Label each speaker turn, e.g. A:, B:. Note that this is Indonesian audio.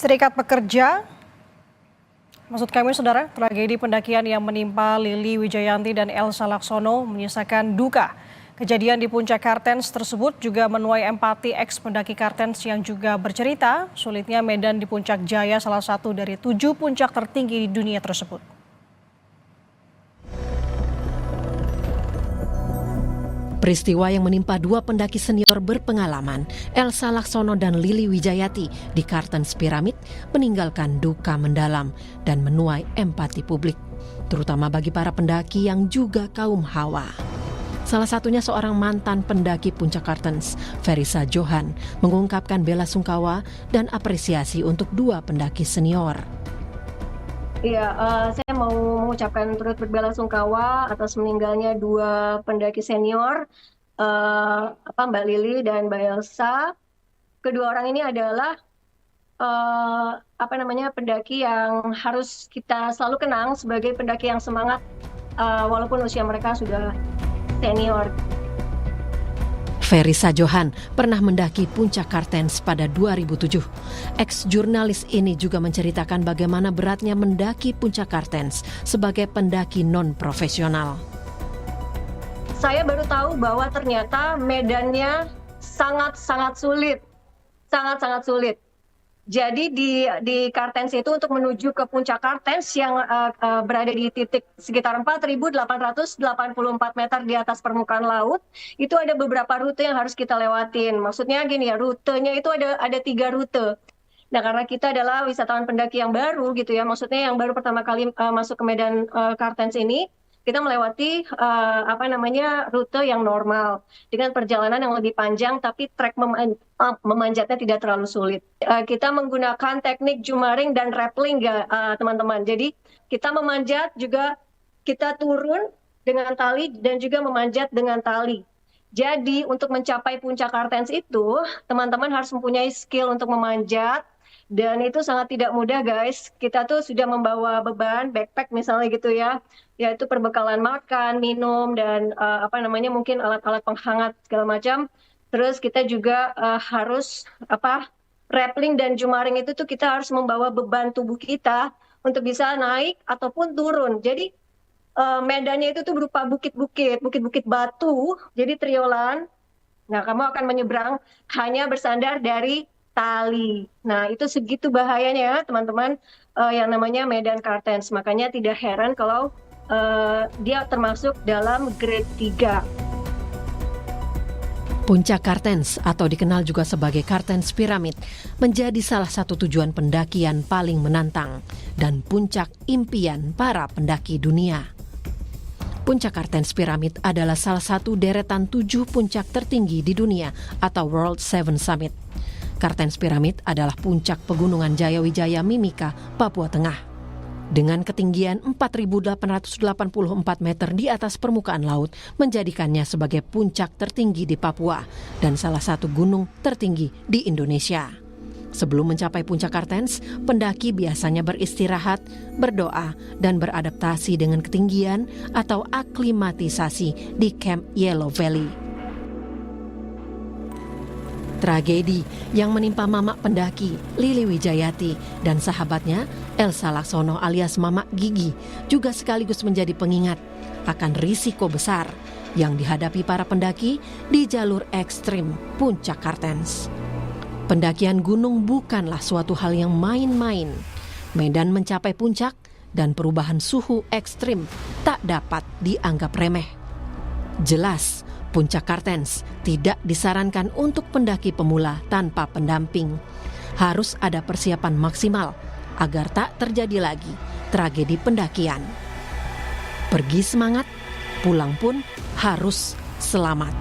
A: Serikat Pekerja, maksud kami saudara, tragedi pendakian yang menimpa Lili Wijayanti dan Elsa Laksono menyisakan duka. Kejadian di Puncak Kartens tersebut juga menuai empati eks pendaki Kartens yang juga bercerita sulitnya medan di Puncak Jaya, salah satu dari 7 puncak tertinggi di dunia tersebut.
B: Peristiwa yang menimpa dua pendaki senior berpengalaman, Elsa Laksono dan Lili Wijayati di Kartens Piramid, meninggalkan duka mendalam dan menuai empati publik, terutama bagi para pendaki yang juga kaum hawa. Salah satunya seorang mantan pendaki Puncak Kartens, Ferisa Johan, mengungkapkan bela sungkawa dan apresiasi untuk dua pendaki senior.
C: Iya, saya mau mengucapkan turut berbelasungkawa atas meninggalnya dua pendaki senior, Mbak Lili dan Mbak Elsa. Kedua orang ini adalah pendaki yang harus kita selalu kenang sebagai pendaki yang semangat, walaupun usia mereka sudah senior.
B: Ferisa Johan pernah mendaki Puncak Kartens pada 2007. Eks-jurnalis ini juga menceritakan bagaimana beratnya mendaki Puncak Kartens sebagai pendaki non-profesional.
C: Saya baru tahu bahwa ternyata medannya sangat-sangat sulit. Sangat-sangat sulit. Jadi di Kartens itu untuk menuju ke Puncak Kartens yang berada di titik sekitar 4.884 meter di atas permukaan laut, itu ada beberapa rute yang harus kita lewatin. Maksudnya gini ya, rutenya itu ada 3 rute. Nah, karena kita adalah wisatawan pendaki yang baru gitu ya, maksudnya yang baru pertama kali masuk ke medan Kartens ini, kita melewati rute yang normal dengan perjalanan yang lebih panjang, tapi trek memanjatnya tidak terlalu sulit. Kita menggunakan teknik jumaring dan rappelling ya teman-teman. Jadi kita memanjat juga, kita turun dengan tali dan juga memanjat dengan tali. Jadi untuk mencapai Puncak Kartens itu teman-teman harus mempunyai skill untuk memanjat. Dan itu sangat tidak mudah guys, kita tuh sudah membawa beban, backpack misalnya gitu ya, yaitu perbekalan makan, minum, dan mungkin alat-alat penghangat segala macam. Terus kita juga harus rappelling dan jumaring itu tuh kita harus membawa beban tubuh kita untuk bisa naik ataupun turun. Jadi medannya itu tuh berupa bukit-bukit batu, jadi triolan. Nah, kamu akan menyeberang hanya bersandar dari tali. Nah, itu segitu bahayanya ya teman-teman, yang namanya medan Kartens. Makanya tidak heran kalau dia termasuk dalam grade 3.
B: Puncak Kartens atau dikenal juga sebagai Kartens Piramid menjadi salah satu tujuan pendakian paling menantang dan puncak impian para pendaki dunia. Puncak Kartens Piramid adalah salah satu deretan 7 puncak tertinggi di dunia atau World Seven Summit. Kartens Piramid adalah puncak pegunungan Jayawijaya Mimika, Papua Tengah. Dengan ketinggian 4.884 meter di atas permukaan laut, menjadikannya sebagai puncak tertinggi di Papua dan salah satu gunung tertinggi di Indonesia. Sebelum mencapai Puncak Kartens, pendaki biasanya beristirahat, berdoa, dan beradaptasi dengan ketinggian atau aklimatisasi di Camp Yellow Valley. Tragedi yang menimpa mamak pendaki Lili Wijayati dan sahabatnya Elsa Laksono alias Mamak Gigi juga sekaligus menjadi pengingat akan risiko besar yang dihadapi para pendaki di jalur ekstrim Puncak Kartens. Pendakian gunung bukanlah suatu hal yang main-main. Medan mencapai puncak dan perubahan suhu ekstrim tak dapat dianggap remeh. Jelas, Puncak Kartens tidak disarankan untuk pendaki pemula tanpa pendamping. Harus ada persiapan maksimal agar tak terjadi lagi tragedi pendakian. Pergi semangat, pulang pun harus selamat.